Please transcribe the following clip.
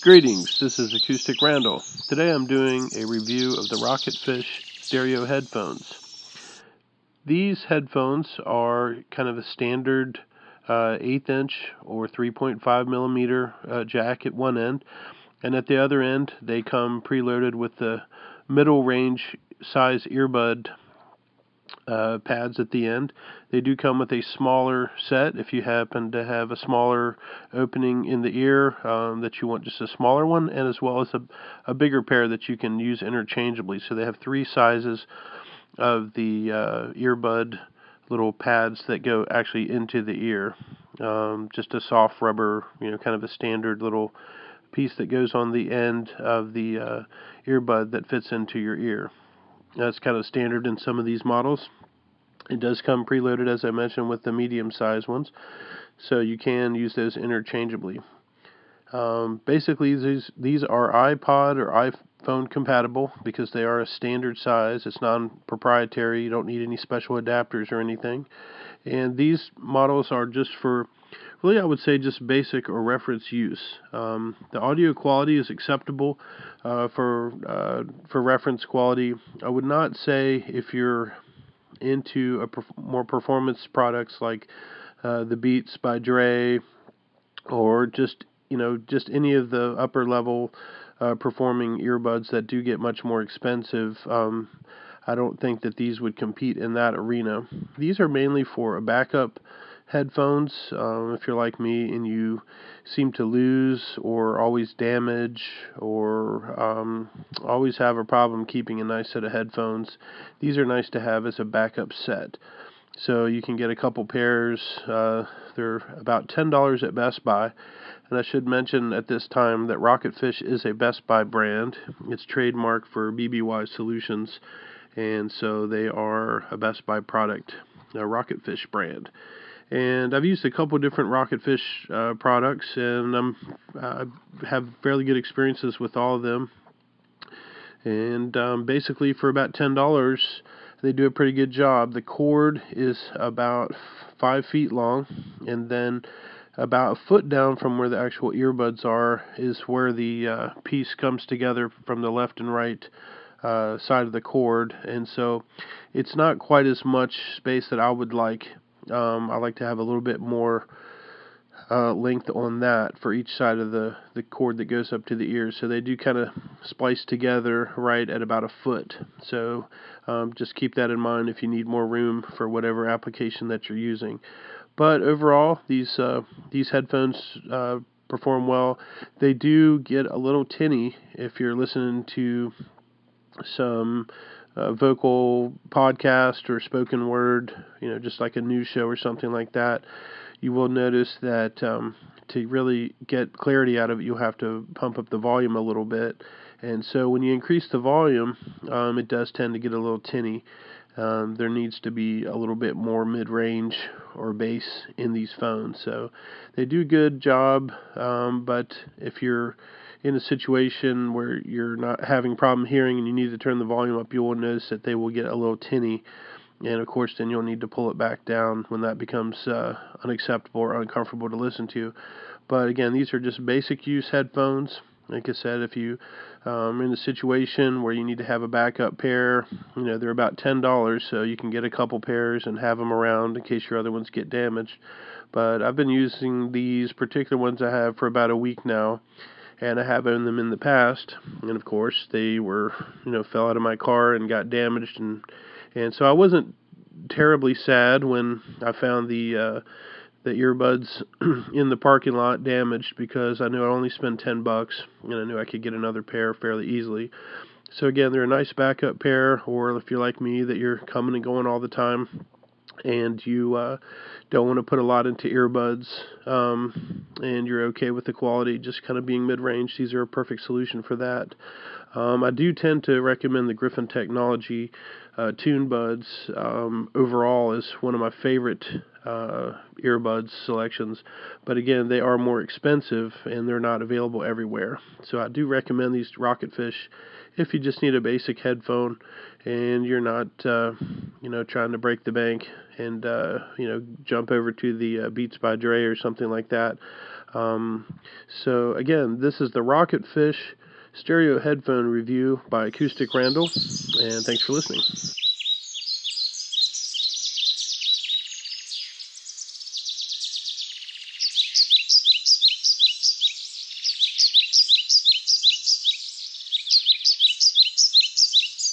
Greetings, this is Acoustic Randall. Today I'm doing a review of the Rocketfish stereo headphones. These headphones are kind of a standard 1/8 inch or 3.5 millimeter jack at one end, and at the other end they come preloaded with the middle range size earbud pads at the end. They do come with a smaller set if you happen to have a smaller opening in the ear that you want just a smaller one, and as well as a bigger pair that you can use interchangeably. So they have three sizes of the earbud little pads that go actually into the ear. Just a soft rubber, kind of a standard little piece that goes on the end of the earbud that fits into your ear. That's kind of standard in some of these models. It does come preloaded, as I mentioned, with the medium-sized ones, so you can use those interchangeably. Basically, these are iPod or iPhone compatible because they are a standard size. It's non-proprietary. You don't need any special adapters or anything. And these models are just for, really, I would say just basic or reference use. The audio quality is acceptable for reference quality. I would not say if you're into more performance products like the Beats by Dre, or just any of the upper level performing earbuds that do get much more expensive. I don't think that these would compete in that arena. These are mainly for a backup headphones. If you're like me and you seem to lose or always damage or always have a problem keeping a nice set of headphones, these are nice to have as a backup set. So you can get a couple pairs. They're about $10 at Best Buy. And I should mention at this time that Rocketfish is a Best Buy brand. It's trademarked for BBY Solutions, and so they are a Best Buy product, a Rocketfish brand. And I've used a couple different Rocketfish products, and I have fairly good experiences with all of them. And basically, for about $10, they do a pretty good job. The cord is about 5 feet long, and then about a foot down from where the actual earbuds are is where the piece comes together from the left and right side of the cord, and so it's not quite as much space that I would like. I like to have a little bit more length on that for each side of the cord that goes up to the ears. So they do kind of splice together right at about a foot. So just keep that in mind if you need more room for whatever application that you're using. But overall, these headphones perform well. They do get a little tinny if you're listening to some vocal podcast or spoken word, just like a news show or something like that. You will notice that to really get clarity out of it, you'll have to pump up the volume a little bit. And so when you increase the volume, it does tend to get a little tinny. There needs to be a little bit more mid-range or bass in these phones. So they do a good job, but if you're in a situation where you're not having problem hearing and you need to turn the volume up, you will notice that they will get a little tinny. And of course, then you'll need to pull it back down when that becomes unacceptable or uncomfortable to listen to. But again, these are just basic use headphones. Like I said, if you are in a situation where you need to have a backup pair, they're about $10, so you can get a couple pairs and have them around in case your other ones get damaged. But I've been using these particular ones I have for about a week now, and I have owned them in the past. And of course, they were, fell out of my car and got damaged, and so I wasn't terribly sad when I found the earbuds in the parking lot damaged, because I knew I'd only spend $10 and I knew I could get another pair fairly easily. So again, they're a nice backup pair, or if you're like me that you're coming and going all the time and you don't want to put a lot into earbuds and you're okay with the quality just kind of being mid-range, these are a perfect solution for that. I do tend to recommend the Griffin Technology Tune Buds overall as one of my favorite earbuds selections, but again, they are more expensive and they're not available everywhere. So I do recommend these Rocketfish if you just need a basic headphone and you're not trying to break the bank and jump over to the Beats by Dre or something like that. So again, this is the Rocketfish stereo headphone review by Acoustic Randall, and thanks for listening.